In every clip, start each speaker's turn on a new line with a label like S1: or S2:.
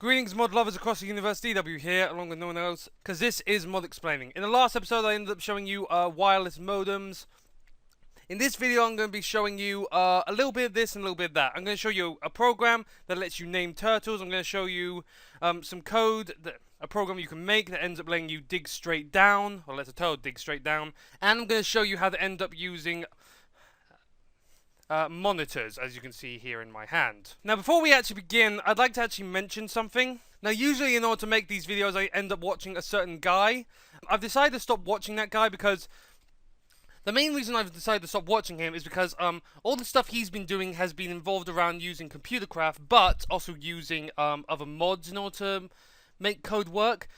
S1: Greetings mod lovers across the universe, DW here, along with no one else, because this is Mod Explaining. In the last episode I ended up showing you wireless modems. In this video I'm going to be showing you a little bit of this and a little bit of that. I'm going to show you a program that lets you name turtles. I'm going to show you some code, a program you can make that ends up letting you dig straight down, or lets a turtle dig straight down. And I'm going to show you how to end up using monitors, as you can see here in my hand. Now, before we actually begin, I'd like to actually mention something. Now, usually in order to make these videos, I end up watching a certain guy. I've decided to stop watching that guy because the main reason I've decided to stop watching him is because all the stuff he's been doing has been involved around using computercraft, but also using other mods in order to make code work.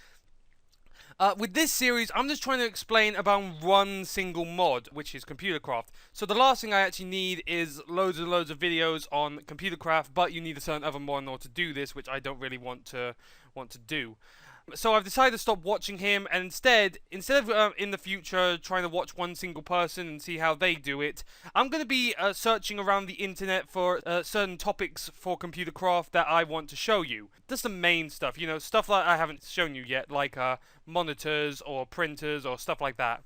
S1: With this series, I'm just trying to explain about one single mod, which is computercraft. So the last thing I actually need is loads and loads of videos on computercraft, but you need a certain other mod in order to do this, which I don't really want to do. So I've decided to stop watching him, and instead of in the future trying to watch one single person and see how they do it, I'm going to be searching around the internet for certain topics for computercraft that I want to show you. Just the main stuff, you know, stuff that I haven't shown you yet, like monitors or printers or stuff like that.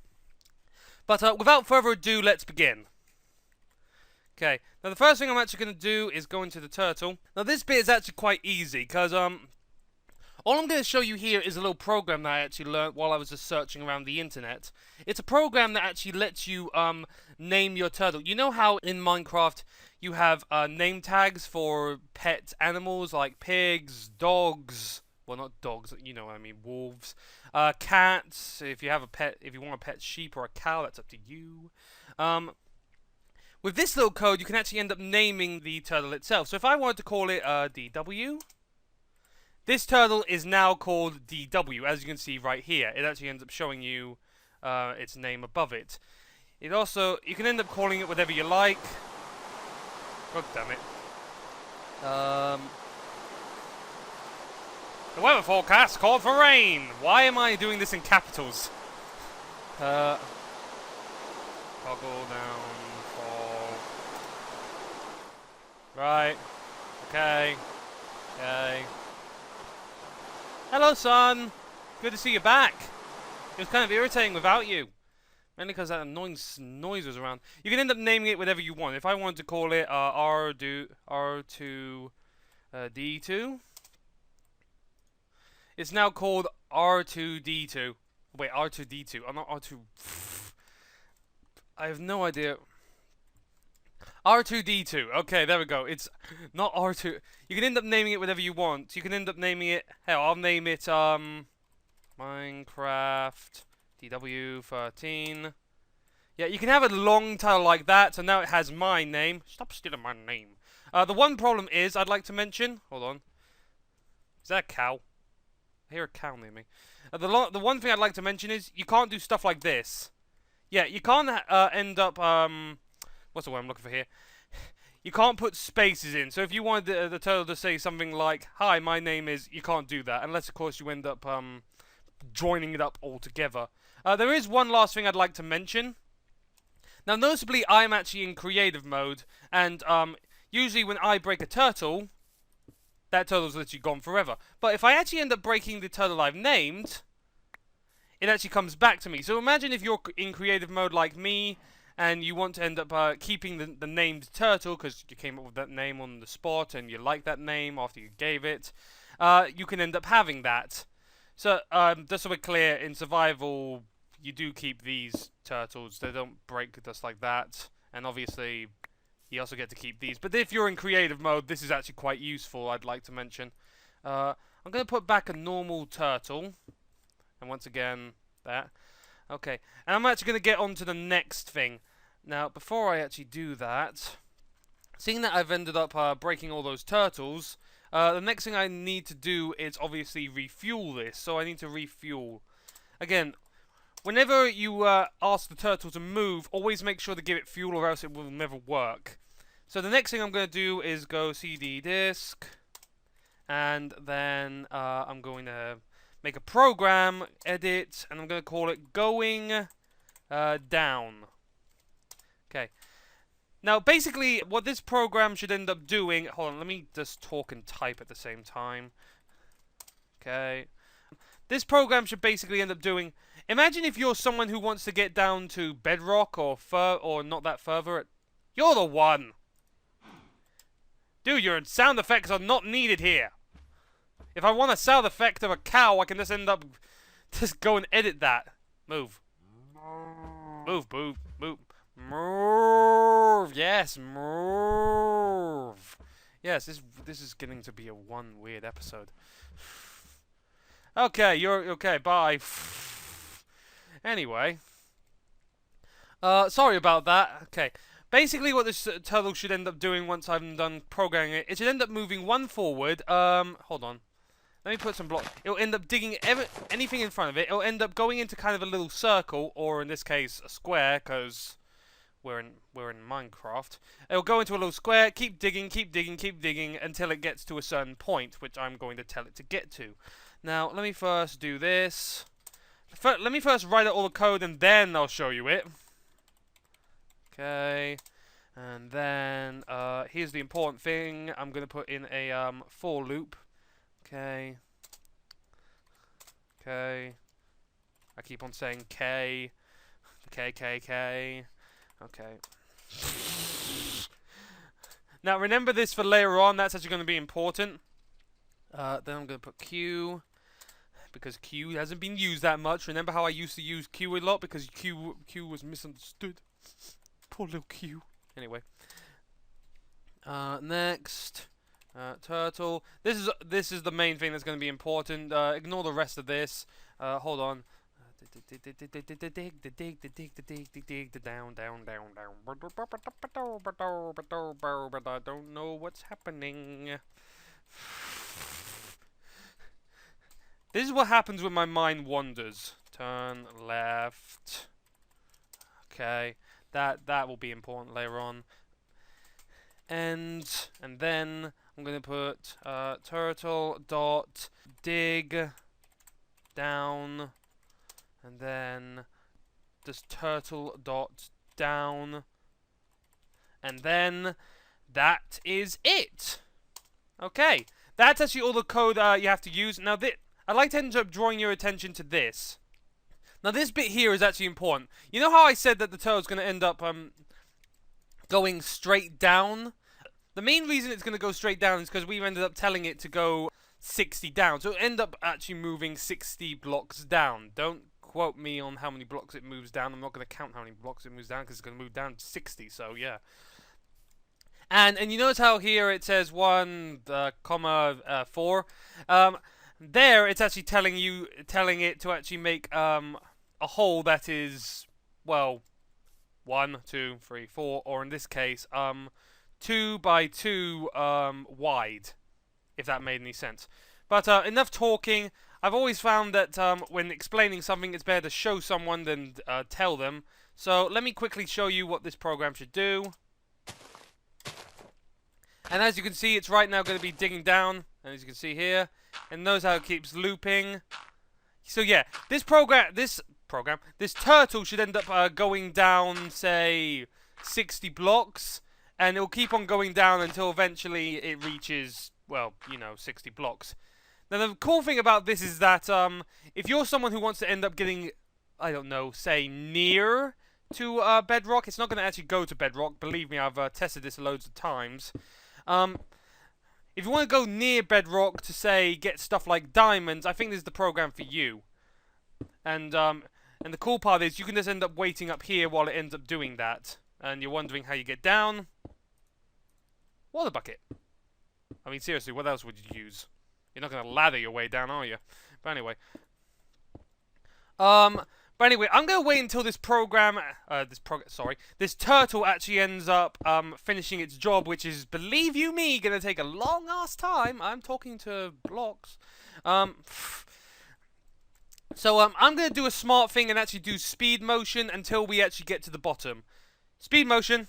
S1: But without further ado, let's begin. Okay, now the first thing I'm actually going to do is go into the turtle. Now this bit is actually quite easy, because all I'm going to show you here is a little program that I actually learned while I was just searching around the internet. It's a program that actually lets you name your turtle. You know how in Minecraft you have name tags for pet animals like pigs, dogs, well, not dogs, you know what I mean, wolves, cats. If you have a pet, if you want a pet sheep or a cow, that's up to you. With this little code, you can actually end up naming the turtle itself. So if I wanted to call it DW, this turtle is now called DW, as you can see right here. It actually ends up showing you its name above it. It also, you can end up calling it whatever you like. God damn it. The weather forecast called for rain. Why am I doing this in capitals? Toggle down, fall. Right. Okay. Okay. Hello, son. Good to see you back. It was kind of irritating without you. Mainly because that annoying noise was around. You can end up naming it whatever you want. If I wanted to call it R2D2, it's now called R2D2. Wait, R2D2. I'm not R2. I have no idea. R2D2. Okay, there we go. It's not R2. You can end up naming it whatever you want. You can end up naming it. Hell, I'll name it Minecraft DW13. Yeah, you can have a long title like that. So now it has my name. Stop stealing my name. The one problem is I'd like to mention. Hold on. Is that a cow? I hear a cow near me. The one thing I'd like to mention is you can't do stuff like this. Yeah, you can't end up what's the word I'm looking for here? You can't put spaces in. So if you wanted the turtle to say something like, "Hi, my name is," you can't do that. Unless, of course, you end up joining it up all together. There is one last thing I'd like to mention. Now, noticeably, I'm actually in creative mode. And usually when I break a turtle, that turtle's literally gone forever. But if I actually end up breaking the turtle I've named, it actually comes back to me. So imagine if you're in creative mode like me, and you want to end up keeping the named turtle because you came up with that name on the spot and you like that name after you gave it, you can end up having that. So just so we're clear, in survival you do keep these turtles. They don't break just like that. And obviously you also get to keep these. But if you're in creative mode, this is actually quite useful, I'd like to mention. I'm going to put back a normal turtle. And once again, that. Okay, and I'm actually going to get on to the next thing. Now, before I actually do that, seeing that I've ended up breaking all those turtles, the next thing I need to do is obviously refuel this. So I need to refuel. Again, whenever you ask the turtle to move, always make sure to give it fuel or else it will never work. So the next thing I'm going to do is go CD disk, and then I'm going to make a program, edit, and I'm going to call it going down. Okay. Now, basically, what this program should end up doing... Hold on, let me just talk and type at the same time. Okay. This program should basically end up doing... Imagine if you're someone who wants to get down to bedrock or not that further. You're the one. Dude, your sound effects are not needed here. If I want a sound effect of a cow, I can just end up... Just go and edit that. Move. Move, move, move. Move. Yes, move. Yes, this is getting to be a one weird episode. Okay, you're okay. Bye. Anyway, sorry about that. Okay, basically, what this turtle should end up doing once I'm done programming it, it should end up moving one forward. Hold on. Let me put some blocks. It'll end up digging anything in front of it. It'll end up going into kind of a little circle, or in this case, a square, because we're in Minecraft. It'll go into a little square, keep digging, keep digging, keep digging, until it gets to a certain point, which I'm going to tell it to get to. Now, let me first do this. Let me first write out all the code, and then I'll show you it. Okay. And then, here's the important thing. I'm going to put in a for loop. Okay. Okay. I keep on saying K. K, K, K. Okay. Now, remember this for later on. That's actually going to be important. Then I'm going to put Q. Because Q hasn't been used that much. Remember how I used to use Q a lot? Because Q was misunderstood. Poor little Q. Anyway. Next. Turtle. This is the main thing that's going to be important. Ignore the rest of this. Hold on. Down. I don't know what's happening. This is what happens when my mind wanders. Turn left. Okay, that will be important later on. And then I'm gonna put turtle dot dig down, and then just turtle dot down, and then that is it. Okay, that's actually all the code you have to use. Now I'd like to end up drawing your attention to this. Now this bit here is actually important. You know how I said that the turtle's going to end up going straight down? The main reason it's going to go straight down is because we've ended up telling it to go 60 down. So it'll end up actually moving 60 blocks down. Don't quote me on how many blocks it moves down. I'm not going to count how many blocks it moves down because it's going to move down 60. So yeah. And you notice how here it says 1, 4. There, it's actually telling it to actually make a hole that is, well, 1, 2, 3, 4, or in this case, 2 by 2 wide, if that made any sense. But enough talking. I've always found that when explaining something, it's better to show someone than tell them. So let me quickly show you what this program should do. And as you can see, it's right now going to be digging down, and as you can see here, and notice how it keeps looping. So yeah, this turtle should end up going down, say, 60 blocks, and it'll keep on going down until eventually it reaches, well, 60 blocks. Now the cool thing about this is that if you're someone who wants to end up getting, I don't know, say near to bedrock, it's not going to actually go to bedrock. Believe me, I've tested this loads of times. If you want to go near bedrock to, say, get stuff like diamonds, I think this is the program for you. And the cool part is you can just end up waiting up here while it ends up doing that. And you're wondering how you get down. Water bucket. I mean, seriously, what else would you use? You're not going to ladder your way down, are you? But anyway. I'm going to wait until this this turtle actually ends up finishing its job, which is, believe you me, going to take a long-ass time. I'm talking to blocks. So I'm going to do a smart thing and actually do speed motion until we actually get to the bottom. Speed motion.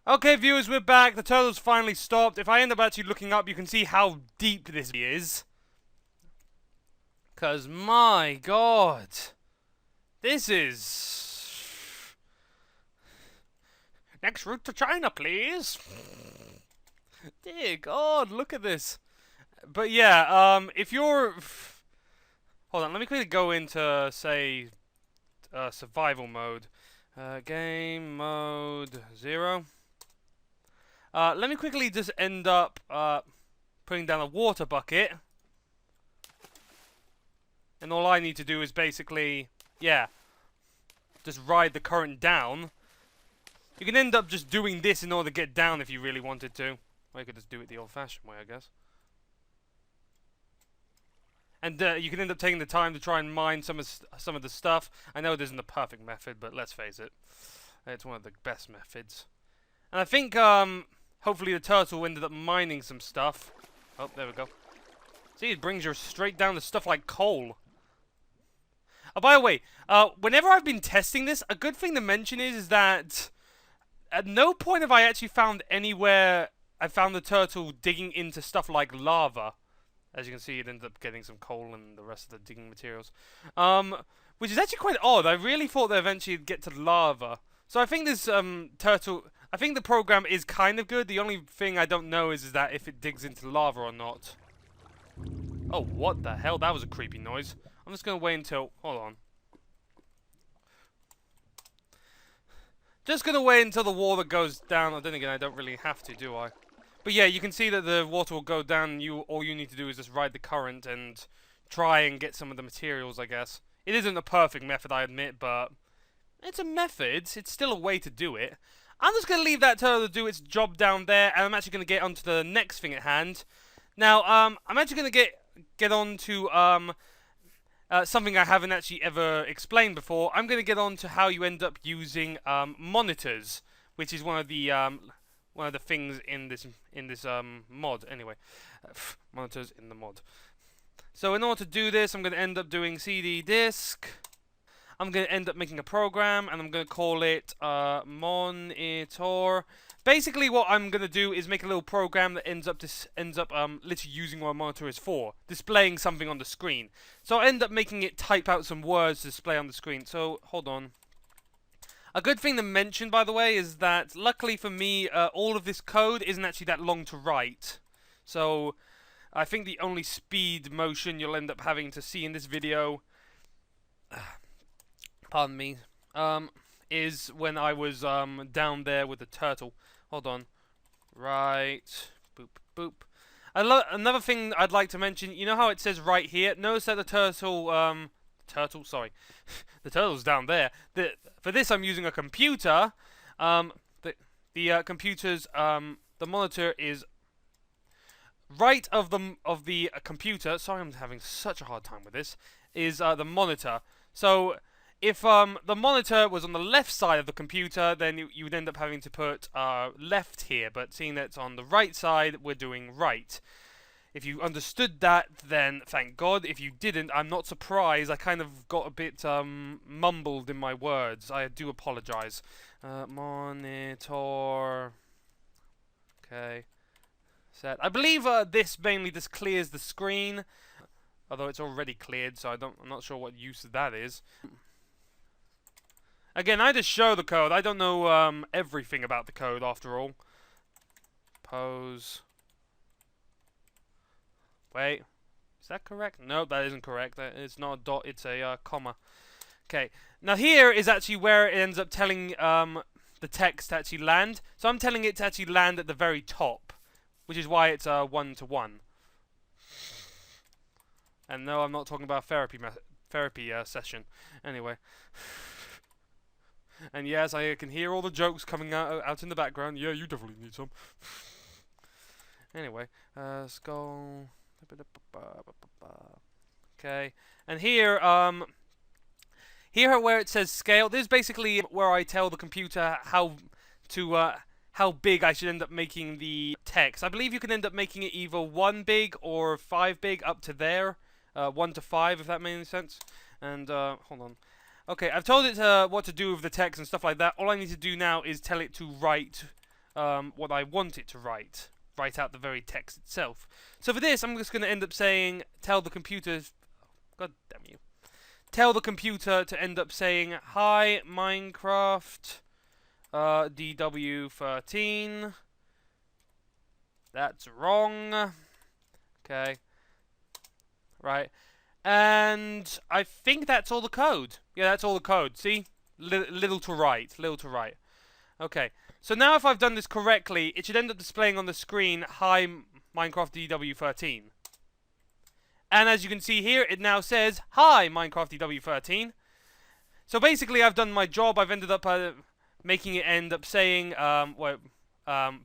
S1: Okay, viewers, we're back. The turtle's finally stopped. If I end up actually looking up, you can see how deep this is. Because, my god. This is... Next route to China, please. Dear god, look at this. But yeah, if you're... Hold on, let me quickly go into, say, survival mode. Game mode 0. Let me quickly just end up putting down a water bucket. And all I need to do is basically, yeah, just ride the current down. You can end up just doing this in order to get down if you really wanted to. Or you could just do it the old-fashioned way, I guess. And you can end up taking the time to try and mine some of the stuff. I know it isn't the perfect method, but let's face it, it's one of the best methods. And I think hopefully the turtle ended up mining some stuff. Oh, there we go. See, it brings you straight down to stuff like coal. Oh, by the way, whenever I've been testing this, a good thing to mention is that at no point have I actually found anywhere I found the turtle digging into stuff like lava. As you can see, it ended up getting some coal and the rest of the digging materials. Which is actually quite odd. I really thought that eventually it'd get to lava. So I think this turtle... I think the program is kind of good. The only thing I don't know is that if it digs into lava or not. Oh, what the hell? That was a creepy noise. I'm just going to wait until... Hold on. Just going to wait until the water goes down. Then again, I don't really have to, do I? But yeah, you can see that the water will go down. All you need to do is just ride the current and try and get some of the materials, I guess. It isn't a perfect method, I admit, but it's a method. It's still a way to do it. I'm just going to leave that turtle to do its job down there, and I'm actually going to get onto the next thing at hand. Now, I'm actually going to get on to something I haven't actually ever explained before. I'm going to get on to how you end up using monitors, which is one of the things in this mod. Anyway, monitors in the mod. So in order to do this, I'm going to end up doing CD disk. I'm going to end up making a program, and I'm going to call it monitor. Basically, what I'm going to do is make a little program that ends up literally using what a monitor is for, displaying something on the screen. So I end up making it type out some words to display on the screen. So hold on. A good thing to mention, by the way, is that luckily for me, all of this code isn't actually that long to write. So I think the only speed motion you'll end up having to see in this video, pardon me, is when I was down there with the turtle. Hold on. Right. Boop, boop. Another thing I'd like to mention, you know how it says right here? Notice that the turtle, the turtle's down there. For this, I'm using a computer. The computer's, the monitor is right of the computer. Sorry, I'm having such a hard time with this. Is the monitor. So if the monitor was on the left side of the computer, then you would end up having to put left here. But seeing that it's on the right side, we're doing right. If you understood that, then thank God. If you didn't, I'm not surprised. I kind of got a bit mumbled in my words. I do apologize. Monitor. Okay. set. I believe this mainly just clears the screen, although it's already cleared, so I'm not sure what use that is. Again, I just show the code. I don't know everything about the code after all. Pose. Wait, is that correct? No, that isn't correct. It's not a dot. It's a comma. Okay. Now here is actually where it ends up telling the text to actually land. So I'm telling it to actually land at the very top, which is why it's a 1-to-1. And no, I'm not talking about therapy session. Anyway. And yes, I can hear all the jokes coming out in the background. Yeah, you definitely need some. Anyway, skull. Okay, and here, here where it says scale, this is basically where I tell the computer how big I should end up making the text. I believe you can end up making it either 1 big or 5 big, up to there, 1 to 5, if that makes any sense. And hold on. Okay, I've told it what to do with the text and stuff like that. All I need to do now is tell it to write what I want it to write. Write out the very text itself. So for this, I'm just going to end up saying, tell the computer, God damn you, tell the computer to end up saying, hi, Minecraft, DW13. That's wrong. Okay. Right. And I think that's all the code. Yeah, that's all the code. See? Little to write. Little to write. Okay. So now if I've done this correctly, it should end up displaying on the screen, hi, Minecraft DW13. And as you can see here, it now says, hi, Minecraft DW13. So basically, I've done my job. I've ended up making it end up saying, blah. I'm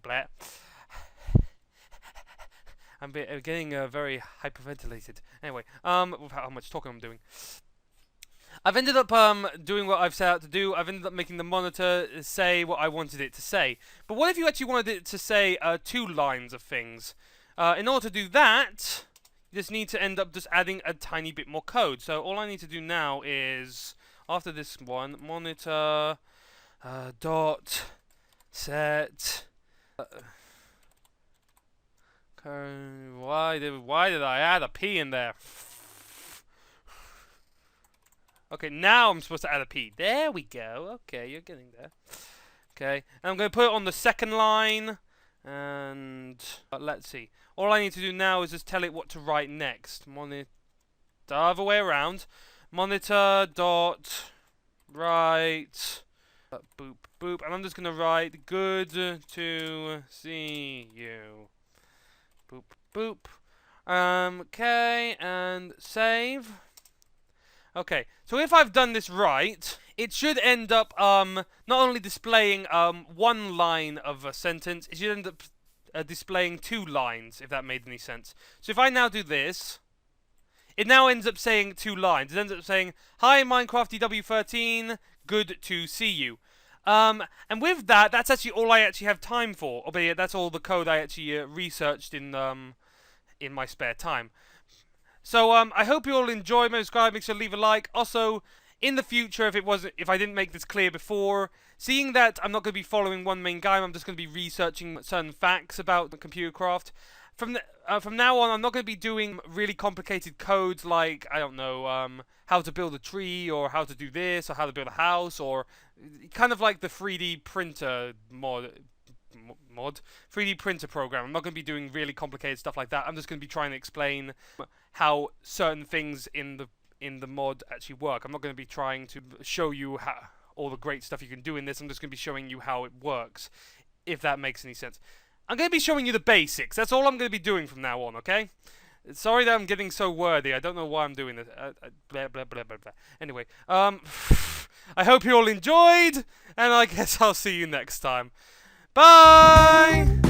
S1: getting very hyperventilated. Anyway, with how much talking I'm doing. I've ended up doing what I've set out to do. I've ended up making the monitor say what I wanted it to say. But what if you actually wanted it to say 2 lines of things? In order to do that, you just need to end up just adding a tiny bit more code. So all I need to do now is, after this one, monitor dot set. Why did I add a P in there? Okay, now I'm supposed to add a P. There we go. Okay, you're getting there. Okay, and I'm going to put it on the second line. And let's see. All I need to do now is just tell it what to write next. Monitor, the other way around. Monitor dot write boop boop, and I'm just going to write good to see you. Boop boop. Okay, and save. Okay, so if I've done this right, it should end up not only displaying 1 line of a sentence, it should end up displaying 2 lines, if that made any sense. So if I now do this, it now ends up saying 2 lines. It ends up saying, hi, Minecraft DW13, good to see you. And with that, that's actually all I actually have time for. Oh, but yeah, that's all the code I actually researched in my spare time. So I hope you all enjoy. Subscribe, make sure to leave a like. Also, in the future, if I didn't make this clear before, seeing that I'm not going to be following one main guide, I'm just going to be researching certain facts about the computercraft. From now on, I'm not going to be doing really complicated codes like, I don't know, how to build a tree, or how to do this, or how to build a house, or kind of like the 3D printer mod 3D printer program. I'm not going to be doing really complicated stuff like that. I'm just going to be trying to explain how certain things in the mod actually work. I'm not going to be trying to show you all the great stuff you can do in this. I'm just going to be showing you how it works, if that makes any sense. I'm going to be showing you the basics. That's all I'm going to be doing from now on, okay? Sorry that I'm getting so wordy. I don't know why I'm doing this. Blah, blah, blah, blah, blah. Anyway, I hope you all enjoyed, and I guess I'll see you next time. Bye!